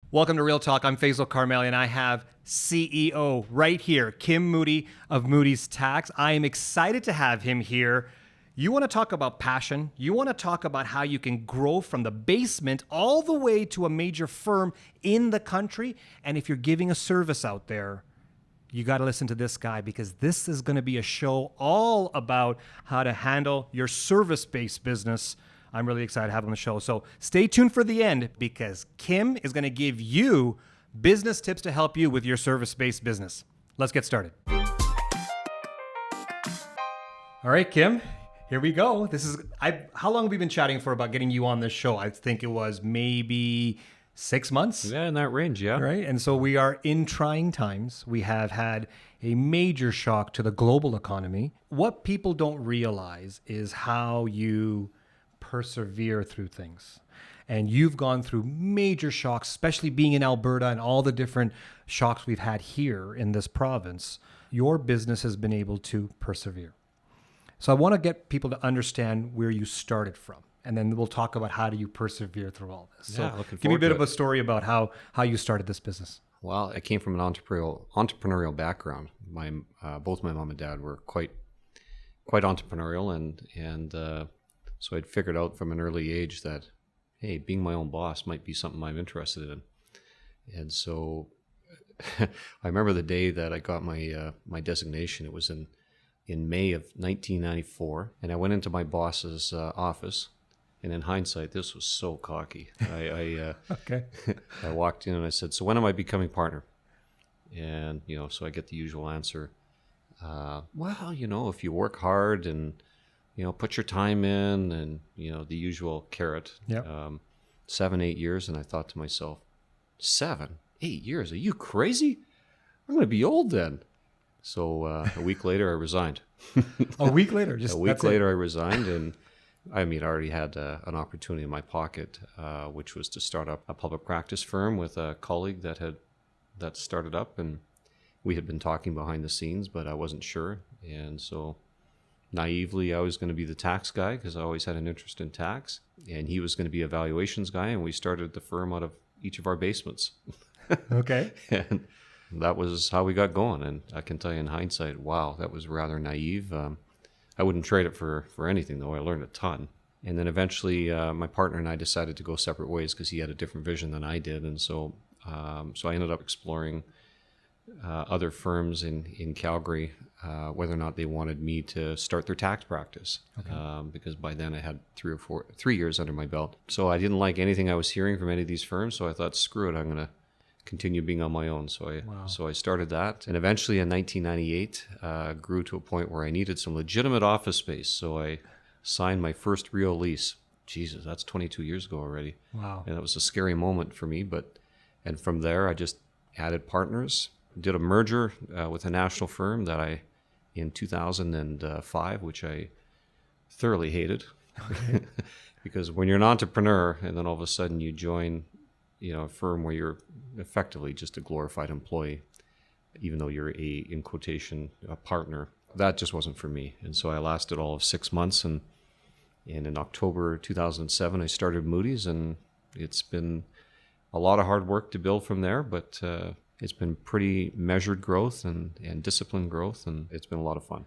Welcome to Real Talk. I'm Faisal Karmali, and I have CEO right here, Kim Moody of Moodys Tax. I am excited to have him here. You want to talk about passion. You want to talk about how you can grow from the basement all the way to a major firm in the country. And if you're giving a service out there, you got to listen to this guy, because this is going to be a show all about how to handle your service-based business. I'm really excited to have him on the show. So stay tuned for the end, because Kim is going to give you business tips to help you with your service-based business. Let's get started. All right, Kim, here we go. How long have we been chatting for about getting you on this show? I think it was maybe 6 months. Yeah, in that range, yeah. Right. And so we are in trying times. We have had a major shock to the global economy. What people don't realize is how you persevere through things. And you've gone through major shocks, especially being in Alberta and all the different shocks we've had here in this province. Your business has been able to persevere. So I want to get people to understand where you started from. And then we'll talk about how do you persevere through all this. Yeah, So looking give me a bit forward of to a story about how you started this business. Well, I came from an entrepreneurial background. Both my mom and dad were quite entrepreneurial, and so I'd figured out from an early age that, hey, being my own boss might be something I'm interested in. And so I remember the day that I got my designation. It was in May of 1994, and I went into my boss's office. And in hindsight, this was so cocky. Okay. I walked in and I said, "So when am I becoming partner?" And so I get the usual answer. Well, if you work hard and put your time in, and the usual carrot. Yeah. 7-8 years, and I thought to myself, 7-8 years? Are you crazy? I'm going to be old then. So a week later, I resigned. A week later, A week later, I resigned, and I already had an opportunity in my pocket, which was to start up a public practice firm with a colleague that started up, and we had been talking behind the scenes, but I wasn't sure, and so naively, I was going to be the tax guy because I always had an interest in tax, and he was going to be a valuations guy, and we started the firm out of each of our basements. Okay. And that was how we got going, and I can tell you in hindsight, wow, that was rather naive. I wouldn't trade it for anything, though. I learned a ton. And then eventually, my partner and I decided to go separate ways because he had a different vision than I did. And so I ended up exploring other firms in Calgary, whether or not they wanted me to start their tax practice. Okay. Because by then I had 3 years under my belt. So I didn't like anything I was hearing from any of these firms. So I thought, screw it, I'm going to continue being on my own. So I started that, and eventually in 1998 grew to a point where I needed some legitimate office space. So I signed my first real lease. Jesus, that's 22 years ago already. Wow. And it was a scary moment for me, and from there I just added partners, did a merger with a national firm that in 2005, which I thoroughly hated. Okay. Because when you're an entrepreneur and then all of a sudden you join a firm where you're effectively just a glorified employee, even though you're in quotation, a partner, that just wasn't for me. And so I lasted all of 6 months, and in October 2007, I started Moodys, and it's been a lot of hard work to build from there, but it's been pretty measured growth and disciplined growth, and it's been a lot of fun.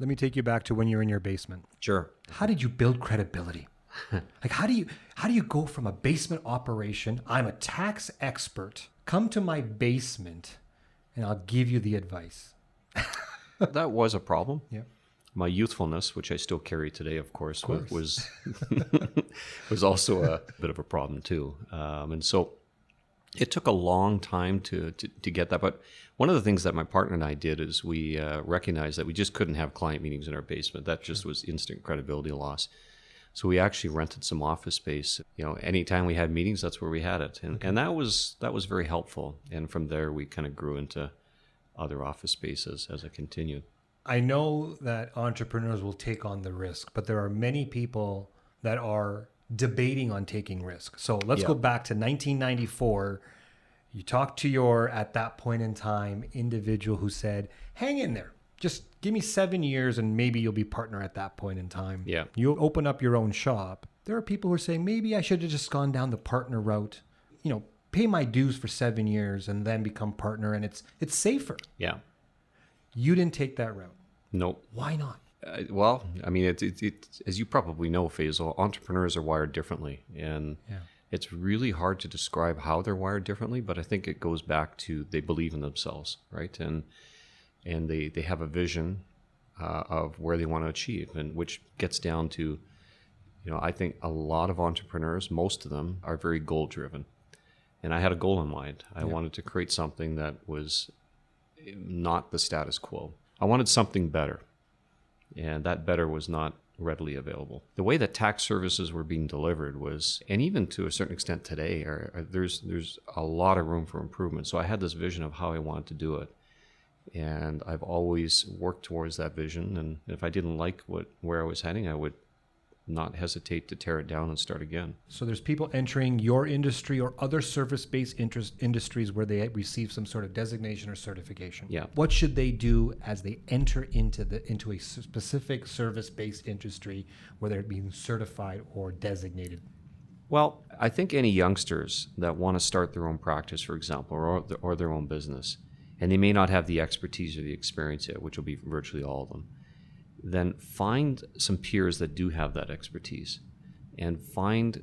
Let me take you back to when you're in your basement. Sure. How did you build credibility? Like, how do you go from a basement operation? I'm a tax expert. Come to my basement, and I'll give you the advice. That was a problem. Yeah. My youthfulness, which I still carry today, of course. was was also a bit of a problem too. And so it took a long time to get that. But one of the things that my partner and I did is we recognized that we just couldn't have client meetings in our basement. That just was instant credibility loss. So we actually rented some office space. Anytime we had meetings, that's where we had it. And that was very helpful. And from there, we kind of grew into other office spaces as I continued. I know that entrepreneurs will take on the risk, but there are many people that are debating on taking risk. So let's go back to 1994. You talked to your, at that point in time, individual who said, hang in there. Just give me 7 years and maybe you'll be partner at that point in time. Yeah. You'll open up your own shop. There are people who are saying, maybe I should have just gone down the partner route. pay my dues for 7 years and then become partner, and it's safer. Yeah. You didn't take that route. Nope. Why not? Well, I mean, it as you probably know, Faisal, entrepreneurs are wired differently, and it's really hard to describe how they're wired differently. But I think it goes back to they believe in themselves, right? And they have a vision of where they want to achieve, and which gets down to, I think a lot of entrepreneurs, most of them, are very goal driven. And I had a goal in mind. I wanted to create something that was not the status quo. I wanted something better. And that better was not readily available. The way that tax services were being delivered was, and even to a certain extent today, there's a lot of room for improvement. So I had this vision of how I wanted to do it. And I've always worked towards that vision. And if I didn't like where I was heading, I would not hesitate to tear it down and start again. So there's people entering your industry or other service-based industries where they receive some sort of designation or certification. Yeah. What should they do as they enter into a specific service-based industry where they're being certified or designated? Well, I think any youngsters that want to start their own practice, for example, or their own business, and they may not have the expertise or the experience yet, which will be virtually all of them, then find some peers that do have that expertise, and find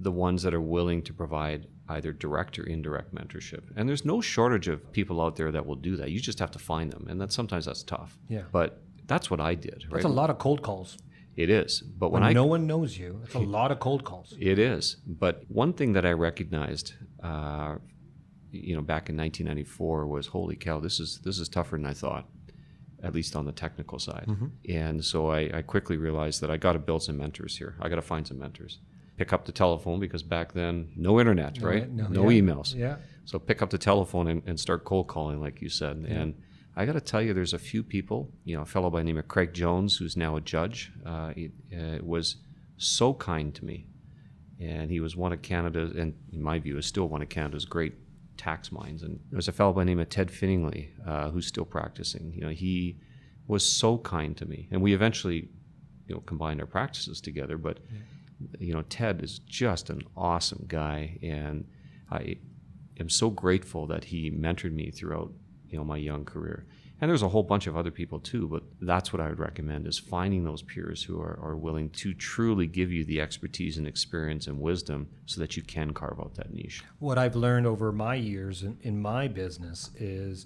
the ones that are willing to provide either direct or indirect mentorship. And there's no shortage of people out there that will do that. You just have to find them, and sometimes that's tough. Yeah. But that's what I did. Right? That's a lot of cold calls. It is. But when no one knows you, it's a lot of cold calls. It is. But one thing that I recognized, back in 1994 was, holy cow, this is tougher than I thought, at least on the technical side. Mm-hmm. And so I quickly realized that I got to build some mentors here. I got to find some mentors. Pick up the telephone, because back then, no internet, right? No emails. Yeah. So pick up the telephone and start cold calling, like you said. Yeah. And I got to tell you, there's a few people, a fellow by the name of Craig Jones, who's now a judge, was so kind to me. And he was one of Canada's, and in my view, is still one of Canada's great tax minds. And there was a fellow by the name of Ted Finningley, who's still practicing. He was so kind to me, and we eventually, combined our practices together. But Ted is just an awesome guy, and I am so grateful that he mentored me throughout, my young career. And there's a whole bunch of other people too, but that's what I would recommend, is finding those peers who are willing to truly give you the expertise and experience and wisdom so that you can carve out that niche. What I've learned over my years in my business is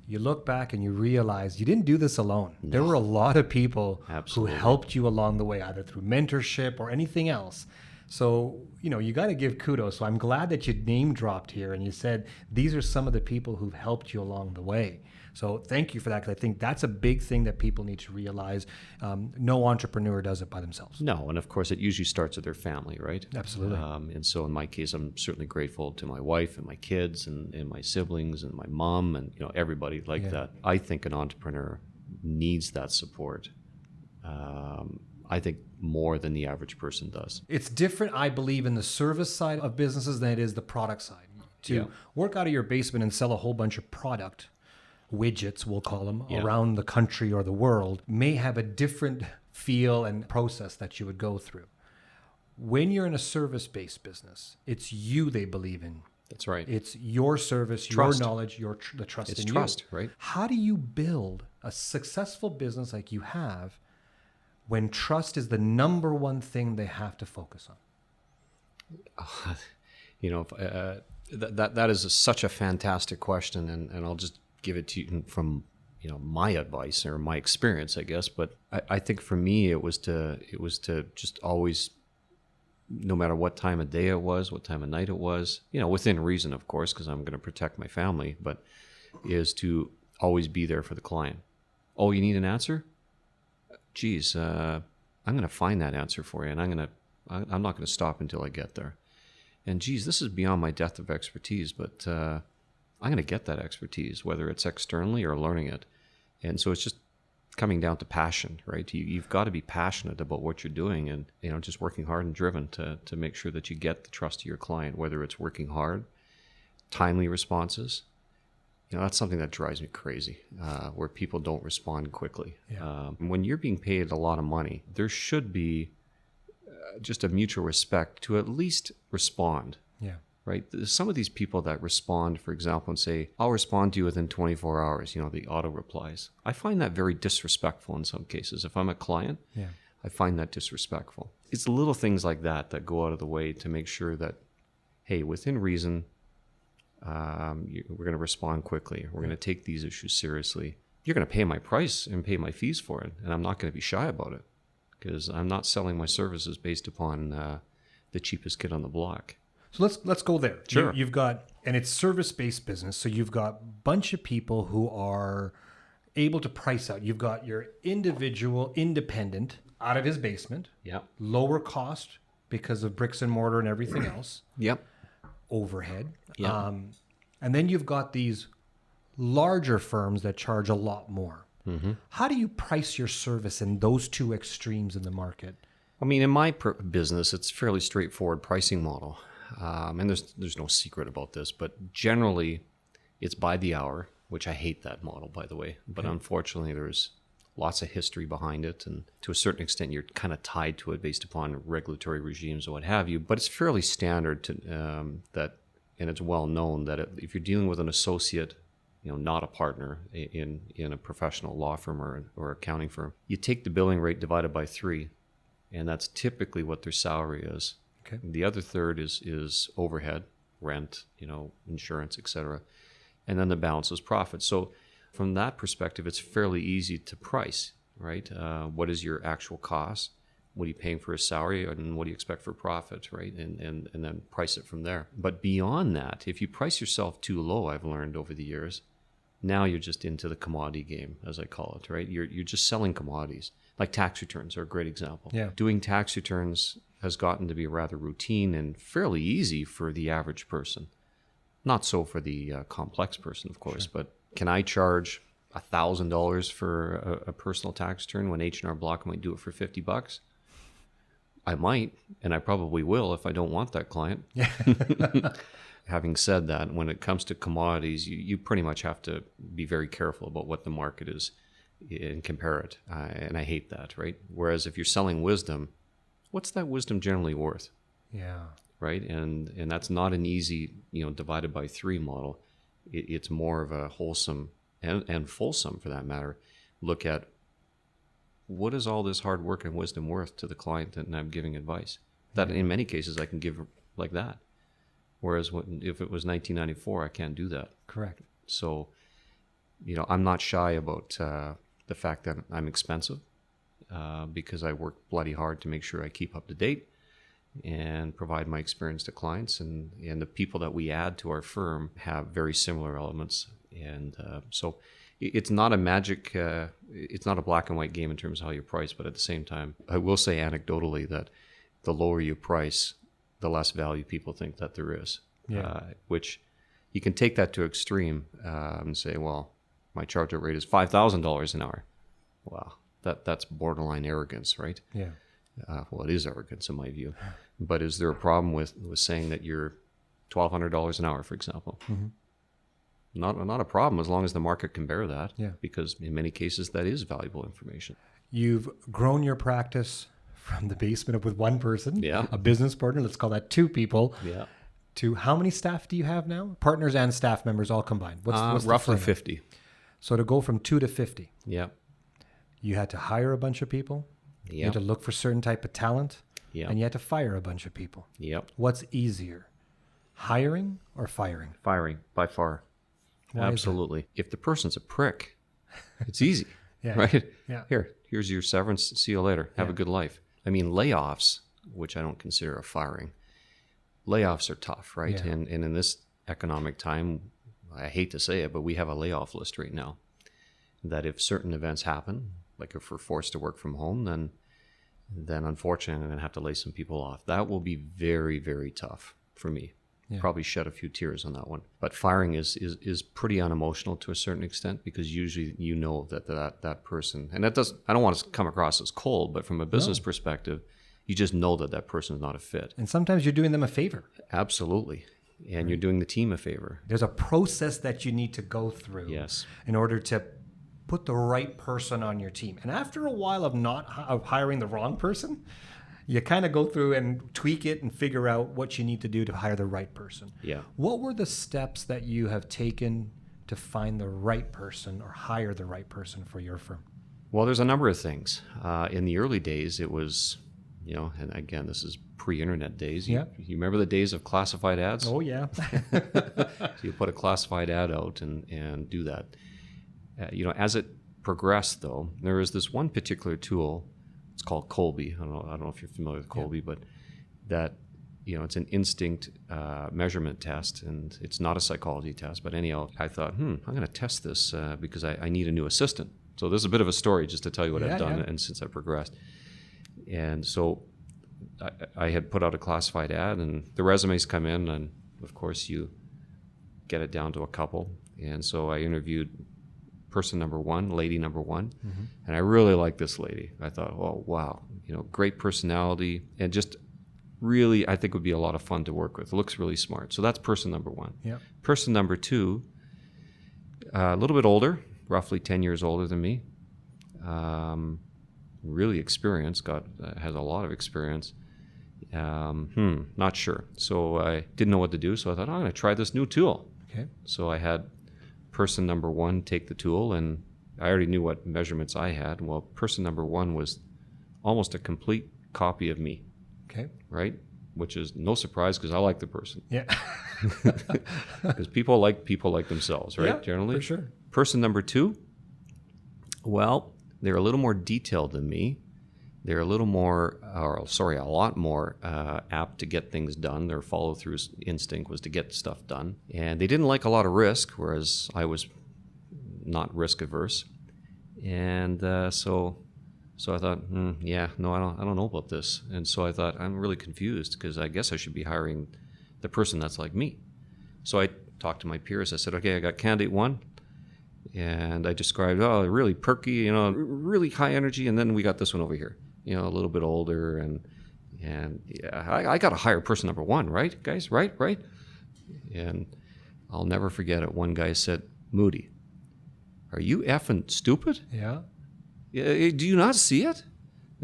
you look back and you realize you didn't do this alone. No. There were a lot of people Absolutely. Who helped you along the way, either through mentorship or anything else. So, you got to give kudos. So I'm glad that you name dropped here and you said these are some of the people who've helped you along the way. So thank you for that, because I think that's a big thing that people need to realize. No entrepreneur does it by themselves. No, and of course it usually starts with their family, right? Absolutely. And so in my case, I'm certainly grateful to my wife and my kids and my siblings and my mom and everybody like that. I think an entrepreneur needs that support. I think more than the average person does. It's different, I believe, in the service side of businesses than it is the product side. To work out of your basement and sell a whole bunch of product, widgets, we'll call them, around the country or the world, may have a different feel and process that you would go through. When you're in a service-based business, it's you they believe in. That's right. It's your service, trust. Your knowledge, the trust it's in trust, you. Right? How do you build a successful business like you have when trust is the number one thing they have to focus on? That is such a fantastic question, and I'll just give it to you from my advice or my experience, I guess. But I think for me, it was to just always, no matter what time of day it was, what time of night it was, within reason, of course, because I'm going to protect my family, but is to always be there for the client. Oh, you need an answer? Geez, I'm going to find that answer for you, and I'm not going to stop until I get there. And geez, this is beyond my depth of expertise, but I'm going to get that expertise, whether it's externally or learning it. And so it's just coming down to passion, right? You've got to be passionate about what you're doing, and just working hard and driven to make sure that you get the trust of your client, whether it's working hard, timely responses. That's something that drives me crazy, where people don't respond quickly. Yeah. When you're being paid a lot of money, there should be just a mutual respect to at least respond. Yeah. right? Some of these people that respond, for example, and say, I'll respond to you within 24 hours, the auto replies. I find that very disrespectful in some cases. If I'm a client, I find that disrespectful. It's little things like that that go out of the way to make sure that, hey, within reason, we're going to respond quickly. We're going to take these issues seriously. You're going to pay my price and pay my fees for it, and I'm not going to be shy about it because I'm not selling my services based upon the cheapest kid on the block. So let's go there. Sure. You've got, and it's service-based business, so you've got a bunch of people who are able to price out. You've got your individual, independent, out of his basement, lower cost because of bricks and mortar and everything else, overhead. And then you've got these larger firms that charge a lot more. How do you price your service in those two extremes in the market? I mean, in my business, it's a fairly straightforward pricing model. And there's no secret about this, but generally it's by the hour, which I hate that model, by the way. But unfortunately, there's lots of history behind it. And to a certain extent, you're kind of tied to it based upon regulatory regimes or what have you. But it's fairly standard and it's well known that if you're dealing with an associate, not a partner in a professional law firm or accounting firm, you take the billing rate divided by 3, and that's typically what their salary is. Okay. The other third is overhead, rent, insurance, etc. And then the balance is profit. So from that perspective, it's fairly easy to price, right? What is your actual cost? What are you paying for a salary? And what do you expect for profit, right? And then price it from there. But beyond that, if you price yourself too low, I've learned over the years, now you're just into the commodity game, as I call it, right? You're just selling commodities. Like tax returns are a great example. Yeah. Doing tax returns has gotten to be rather routine and fairly easy for the average person. Not so for the complex person, of course, but can I charge $1,000 for a personal tax return when H&R Block might do it for $50? I might, and I probably will if I don't want that client. Having said that, when it comes to commodities, you pretty much have to be very careful about what the market is and compare it. And I hate that, right? Whereas if you're selling wisdom, what's that wisdom generally worth? Yeah. Right? And that's not an easy, divided by 3 model. It's more of a wholesome and fulsome, for that matter, look at what is all this hard work and wisdom worth to the client that I'm giving advice? That in many cases I can give like that. Whereas if it was 1994, I can't do that. Correct. So, I'm not shy about the fact that I'm expensive because I work bloody hard to make sure I keep up to date and provide my experience to clients. And the people that we add to our firm have very similar elements. And so it's not a magic, it's not a black and white game in terms of how you price, but at the same time, I will say anecdotally that the lower you price, the less value people think that there is, which you can take that to extreme and say, well, my charge-out rate is $5,000 an hour. Wow, that's borderline arrogance, right? Yeah. Well, it is arrogance in my view. But is there a problem with saying that you're $1,200 an hour, for example? Not a problem as long as the market can bear that, because in many cases that is valuable information. You've grown your practice from the basement with one person, a business partner, let's call that 2 people, to how many staff do you have now? Partners and staff members all combined. What's roughly the 50. So to go from 2 to 50, you had to hire a bunch of people. You had to look for certain type of talent, and you had to fire a bunch of people. What's easier, hiring or firing? Firing, by far. Why Absolutely. If the person's a prick, it's easy, right? Here's your severance. See you later. Have a good life. I mean, layoffs, which I don't consider a firing, layoffs are tough, right? And in this economic time, I hate to say it, but we have a layoff list right now that if certain events happen, like if we're forced to work from home, then unfortunately I'm going to have to lay some people off. That will be very, very tough for me. Probably shed a few tears on that one. But firing is pretty unemotional to a certain extent, because usually that person, and I don't want to come across as cold, but from a business perspective, you just know that person is not a fit. And sometimes you're doing them a favor. Absolutely. And you're doing the team a favor. There's a process that you need to go through in order to put the right person on your team. And after a while of hiring the wrong person, You kind of go through and tweak it and figure out what you need to do to hire the right person. Yeah. What were the steps that you have taken to find the right person or hire the right person for your firm? Well, there's a number of things. In the early days, it was, and again, this is pre-internet days. You remember the days of classified ads? Oh, yeah. So you put a classified ad out and do that. As it progressed, though, there was this one particular tool. It's called Colby. I don't know if you're familiar with Colby, but that, it's an instinct measurement test, and it's not a psychology test. But anyhow, I thought, I'm going to test this because I need a new assistant. So this is a bit of a story just to tell you what I've done and since I progressed. And so I had put out a classified ad, and the resumes come in, and of course you get it down to a couple. And so I interviewed person number one, lady number one, and I really liked this lady. I thought, oh, wow, great personality, and just really, I think would be a lot of fun to work with. It looks really smart. So that's person number one. Yeah. Person number two, a little bit older, roughly 10 years older than me. Really experienced, has a lot of experience. Not sure. So I didn't know what to do. So I thought, I'm going to try this new tool. Okay. So I had person number one take the tool, and I already knew what measurements I had. Well, person number one was almost a complete copy of me. Okay. Right? Which is no surprise because I like the person. Yeah. Because people like themselves, right? Yeah, generally. for sure. Person number two, well, they're a little more detailed than me. They're a lot more apt to get things done. Their follow-through instinct was to get stuff done. And they didn't like a lot of risk, whereas I was not risk-averse. And so I thought, I don't know about this. And so I thought, I'm really confused because I guess I should be hiring the person that's like me. So I talked to my peers. I said, okay, I got candidate one. And I described, really perky, really high energy. And then we got this one over here, a little bit older. And I got to hire person number one, right, guys? Right? And I'll never forget it. One guy said, Moody, are you effing stupid? Yeah. Do you not see it?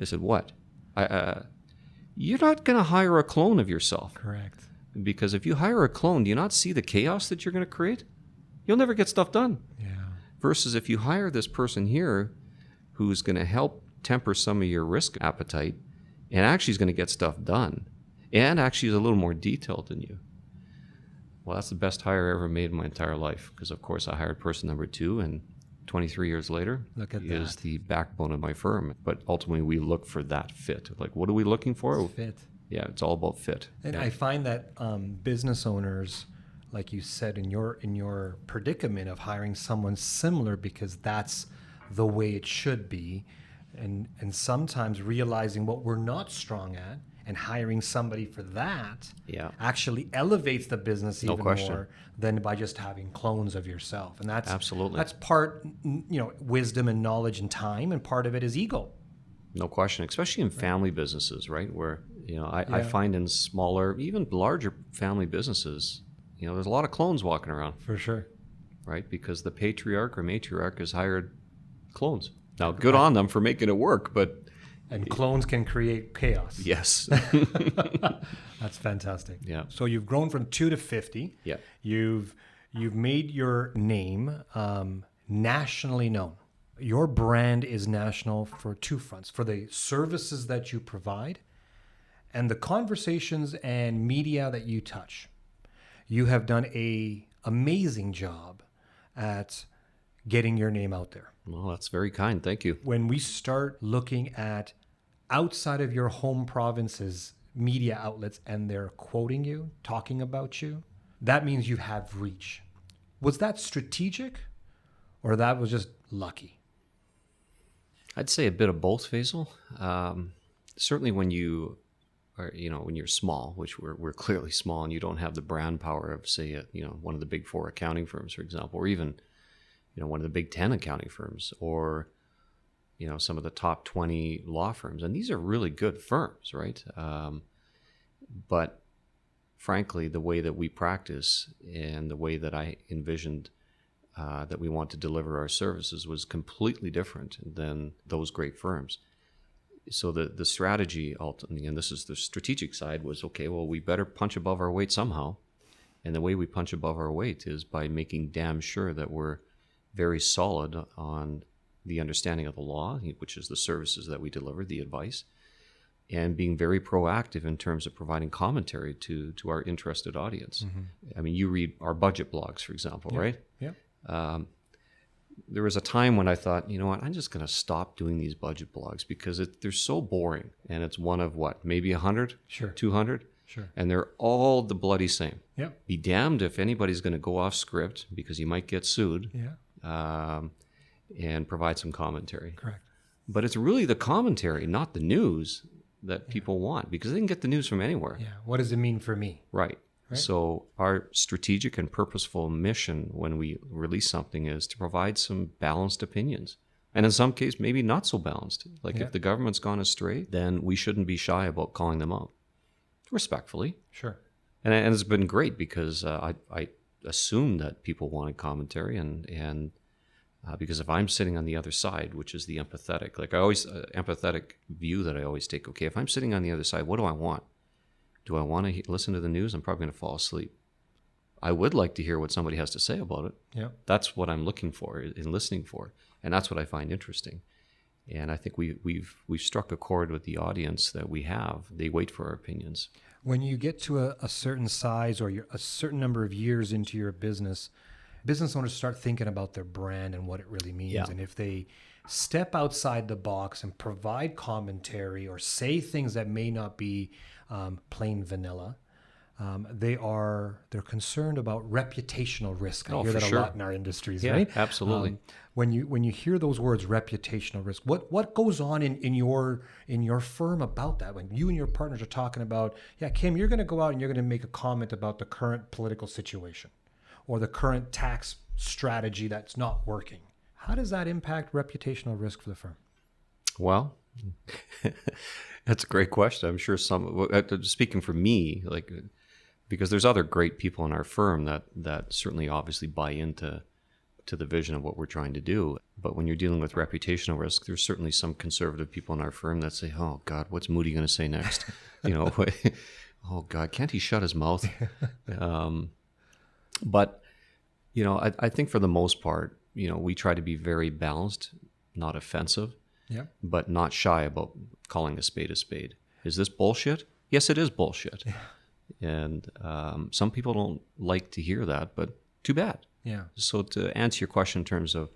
I said, what? You're not going to hire a clone of yourself. Correct. Because if you hire a clone, do you not see the chaos that you're going to create? You'll never get stuff done. Yeah. Versus if you hire this person here who's going to help temper some of your risk appetite and actually is going to get stuff done and actually is a little more detailed than you. Well, that's the best hire I ever made in my entire life because, of course, I hired person number two, and 23 years later is the backbone of my firm. But ultimately, we look for that fit. Like, what are we looking for? It's fit. Yeah, it's all about fit. And I find that business owners, like you said, in your predicament of hiring someone similar because that's the way it should be, and sometimes realizing what we're not strong at and hiring somebody for that actually elevates the business even more than by just having clones of yourself. And that's absolutely, that's part wisdom and knowledge and time, and part of it is ego. No question, especially in family businesses, right? Where I find in smaller, even larger family businesses, there's a lot of clones walking around. For sure. Right? Because the patriarch or matriarch has hired clones. Now, good on them for making it work, but... And clones can create chaos. Yes. That's fantastic. Yeah. So you've grown from 2 to 50. Yeah. You've made your name nationally known. Your brand is national for two fronts, for the services that you provide and the conversations and media that you touch. You have done an amazing job at getting your name out there. Well, that's very kind. Thank you. When we start looking at outside of your home province's media outlets and they're quoting you, talking about you, that means you have reach. Was that strategic or that was just lucky? I'd say a bit of both, Faisal. Certainly when you are, when you're small, which we're clearly small, and you don't have the brand power of, say, one of the big 4 accounting firms, for example, or even, one of the big 10 accounting firms, or, some of the top 20 law firms. And these are really good firms, right? But frankly, the way that we practice and the way that I envisioned that we want to deliver our services was completely different than those great firms. So the strategy ultimately, and this is the strategic side, was okay. Well, we better punch above our weight somehow, and the way we punch above our weight is by making damn sure that we're very solid on the understanding of the law, which is the services that we deliver, the advice, and being very proactive in terms of providing commentary to our interested audience. I mean, you read our budget blogs, for example, right? Yeah. There was a time when I thought, you know what, I'm just going to stop doing these budget blogs because they're so boring. And it's one of what, maybe 100, Sure. 200? Sure. And they're all the bloody same. Yeah. Be damned if anybody's going to go off script because you might get sued. Yeah. And provide some commentary. Correct. But it's really the commentary, not the news, that people want, because they can get the news from anywhere. Yeah. What does it mean for me? Right. So our strategic and purposeful mission when we release something is to provide some balanced opinions. And in some cases, maybe not so balanced. Like if the government's gone astray, then we shouldn't be shy about calling them out. Respectfully. Sure. And it's been great because I assumed that people wanted commentary and because if I'm sitting on the other side, which is the empathetic, like I always, empathetic view that I always take, okay, if I'm sitting on the other side, what do I want? Do I want to listen to the news? I'm probably going to fall asleep. I would like to hear what somebody has to say about it. Yeah. That's what I'm looking for and listening for. And that's what I find interesting. And I think we've struck a chord with the audience that we have. They wait for our opinions. When you get to a certain size or a certain number of years into your business owners start thinking about their brand and what it really means. Yeah. And if they step outside the box and provide commentary or say things that may not be plain vanilla, they're concerned about reputational risk. I hear that a lot in our industries, right? Absolutely. When you hear those words, reputational risk, what goes on in your firm about that? When you and your partners are talking about, Kim, you're going to go out and you're going to make a comment about the current political situation or the current tax strategy that's not working. How does that impact reputational risk for the firm? Well, that's a great question. I'm sure speaking for me, like, because there's other great people in our firm that certainly obviously buy into the vision of what we're trying to do. But when you're dealing with reputational risk, there's certainly some conservative people in our firm that say, oh God, what's Moody going to say next? Oh God, can't he shut his mouth? But, I think for the most part, we try to be very balanced, not offensive, but not shy about calling a spade a spade. Is this bullshit? Yes, it is bullshit. Yeah. And some people don't like to hear that, but too bad. Yeah. So to answer your question in terms of,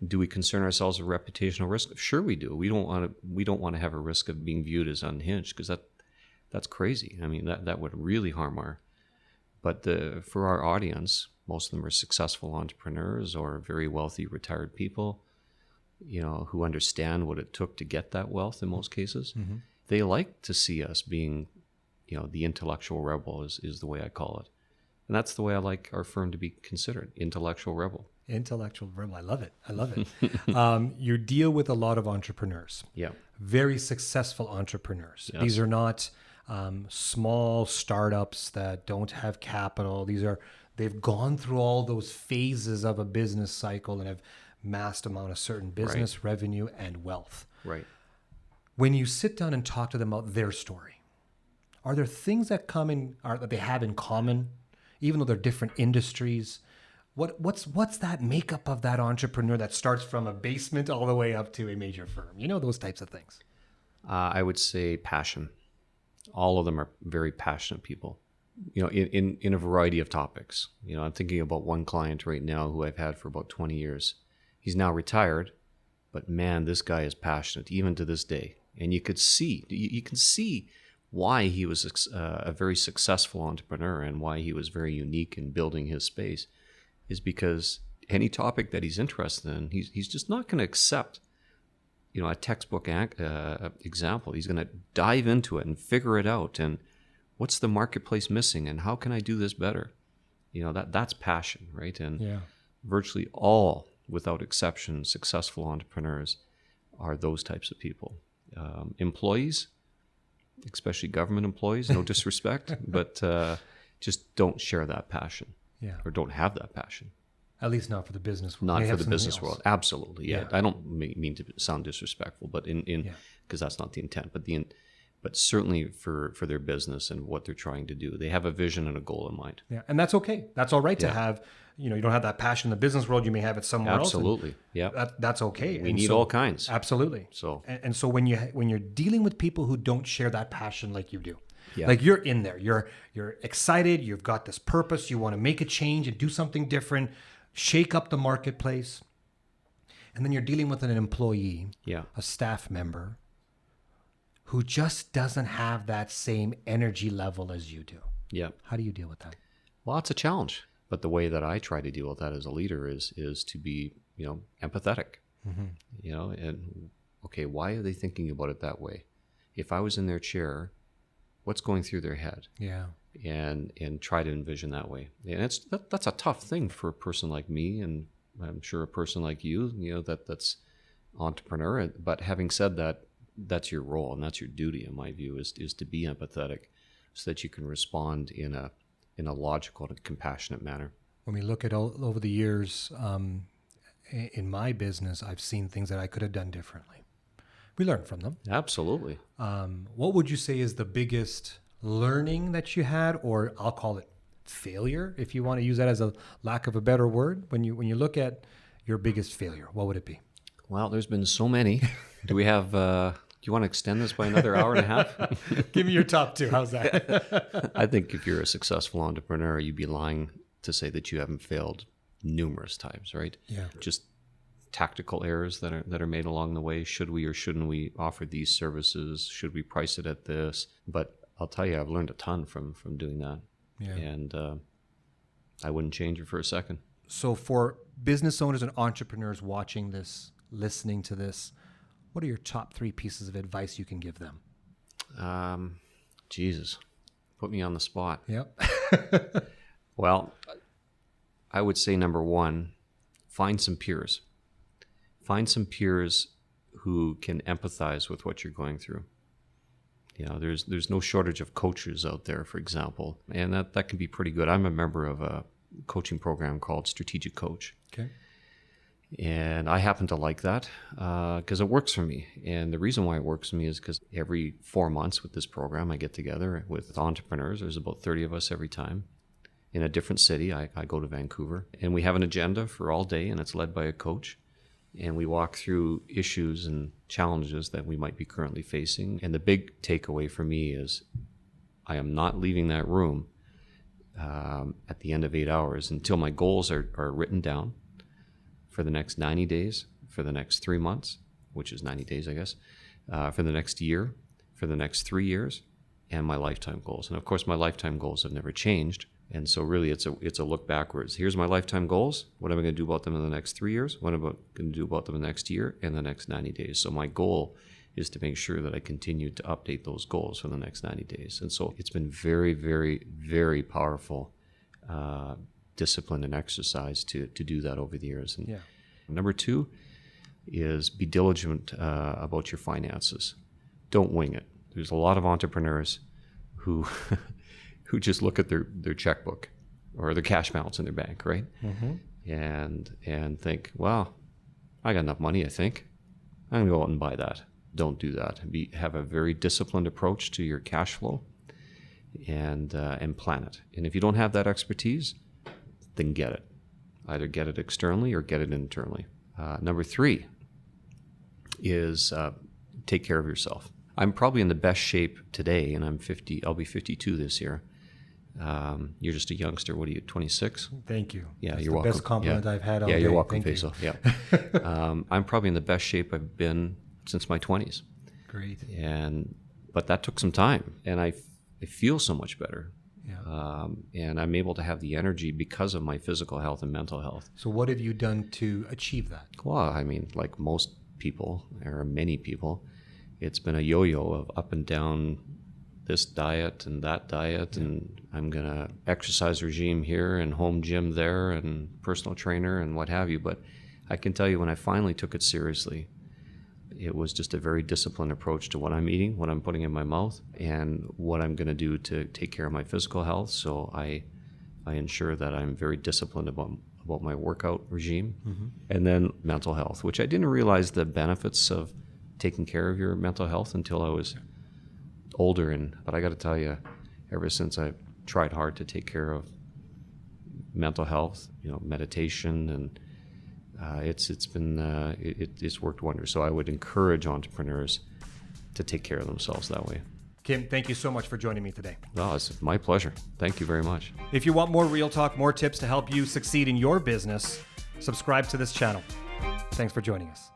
do we concern ourselves with reputational risk? Sure, we do. We don't want to have a risk of being viewed as unhinged because that's crazy. I mean, that would really harm our. But for our audience, most of them are successful entrepreneurs or very wealthy retired people, who understand what it took to get that wealth in most cases. Mm-hmm. They like to see us being, the intellectual rebel is the way I call it. And that's the way I like our firm to be considered, intellectual rebel. Intellectual rebel. I love it. You deal with a lot of entrepreneurs. Yeah. Very successful entrepreneurs. Yes. These are not small startups that don't have capital. They've gone through all those phases of a business cycle and have massed amount of certain business revenue and wealth. Right. When you sit down and talk to them about their story, are there things that that they have in common, even though they're different industries? What's that makeup of that entrepreneur that starts from a basement all the way up to a major firm? Those types of things. I would say passion. All of them are very passionate people, in a variety of topics. I'm thinking about one client right now who I've had for about 20 years. He's now retired, but man, this guy is passionate even to this day. And you can see why he was a very successful entrepreneur and why he was very unique in building his space is because any topic that he's interested in, he's just not going to accept a textbook example. He's going to dive into it and figure it out. And what's the marketplace missing? And how can I do this better? That's passion, right? And virtually all, without exception, successful entrepreneurs are those types of people. Employees, especially government employees, no disrespect, but just don't share that passion or don't have that passion. At least not for the business world. Not They for have the something business else. world. Absolutely. Yeah. Yeah. I don't mean to sound disrespectful, but because that's not the intent, but certainly for their business and what they're trying to do, they have a vision and a goal in mind. Yeah, and that's okay. That's all right to Yeah. have. You don't have that passion in the business world. You may have it somewhere else. and Absolutely. Yeah. that's okay. We And need so- all kinds. Absolutely. So And so when you're dealing with people who don't share that passion like you do, Yeah. like you're in there, you're excited, you've got this purpose, you want to make a change and do something different, shake up the marketplace, and then you're dealing with an employee, yeah. a staff member, who just doesn't have that same energy level as you do. Yeah. How do you deal with that? Well, it's a challenge. But the way that I try to deal with that as a leader is to be, empathetic. And okay, why are they thinking about it that way? If I was in their chair, what's going through their head? Yeah. And try to envision that way. And that's a tough thing for a person like me, and I'm sure a person like you, that's entrepreneur. But having said that, that's your role and that's your duty, in my view, is to be empathetic, so that you can respond in a logical and compassionate manner. When we look at all over the years, in my business, I've seen things that I could have done differently. We learn from them. Absolutely. What would you say is the biggest learning that you had, or I'll call it failure, if you want to use that as a lack of a better word? When you look at your biggest failure, what would it be? Well, there's been so many. Do we have? Do you want to extend this by another hour and a half? Give me your top two. How's that? I think if you're a successful entrepreneur, you'd be lying to say that you haven't failed numerous times, right? Yeah. Just tactical errors that are made along the way. Should we or shouldn't we offer these services? Should we price it at this? But I'll tell you, I've learned a ton from doing that. Yeah. And I wouldn't change it for a second. So for business owners and entrepreneurs watching this, listening to this, what are your top 3 pieces of advice you can give them? Jesus, put me on the spot. Yep. Well, I would say number 1, find some peers. Find some peers who can empathize with what you're going through. There's no shortage of coaches out there, for example, and that can be pretty good. I'm a member of a coaching program called Strategic Coach. Okay. And I happen to like that because it works for me. And the reason why it works for me is because every 4 months with this program, I get together with entrepreneurs. There's about 30 of us every time in a different city. I go to Vancouver, and we have an agenda for all day, and it's led by a coach. And we walk through issues and challenges that we might be currently facing. And the big takeaway for me is I am not leaving that room at the end of 8 hours until my goals are written down for the next 90 days, for the next 3 months, which is 90 days, I guess, for the next year, for the next 3 years, and my lifetime goals. And of course, my lifetime goals have never changed. And so really it's a look backwards. Here's my lifetime goals. What am I going to do about them in the next 3 years? What am I going to do about them in the next year and the next 90 days? So my goal is to make sure that I continue to update those goals for the next 90 days. And so it's been very, very, very powerful discipline and exercise to do that over the years. And number 2 is be diligent about your finances. Don't wing it. There's a lot of entrepreneurs who who just look at their checkbook or their cash balance in their bank, right? Mm-hmm. And think, well, I got enough money, I think. I'm gonna go out and buy that. Don't do that. Have a very disciplined approach to your cash flow and plan it. And if you don't have that expertise, then get it. Either get it externally or get it internally. Number 3 is take care of yourself. I'm probably in the best shape today, and I'm 50. I'll be 52 this year. You're just a youngster. What are you, 26? Thank you. Yeah, That's you're the welcome. best compliment I've had all day. Yeah, you're welcome, Thank you. Faisal. Yeah. I'm probably in the best shape I've been since my 20s. Great. But that took some time, and I feel so much better. Yeah. And I'm able to have the energy because of my physical health and mental health. So what have you done to achieve that? Well, I mean, like most people, or many people, it's been a yo-yo of up and down, this diet and that diet, and I'm going to exercise regime here and home gym there and personal trainer and what have you. But I can tell you, when I finally took it seriously, it was just a very disciplined approach to what I'm eating, what I'm putting in my mouth, and what I'm going to do to take care of my physical health. So I I ensure that I'm very disciplined about my workout regime. And then mental health, which I didn't realize the benefits of taking care of your mental health until I was older. But I got to tell you, ever since I tried hard to take care of mental health, meditation, and it's worked wonders. So I would encourage entrepreneurs to take care of themselves that way. Kim, thank you so much for joining me today. No, it's my pleasure. Thank you very much. If you want more Real Talk, more tips to help you succeed in your business, subscribe to this channel. Thanks for joining us.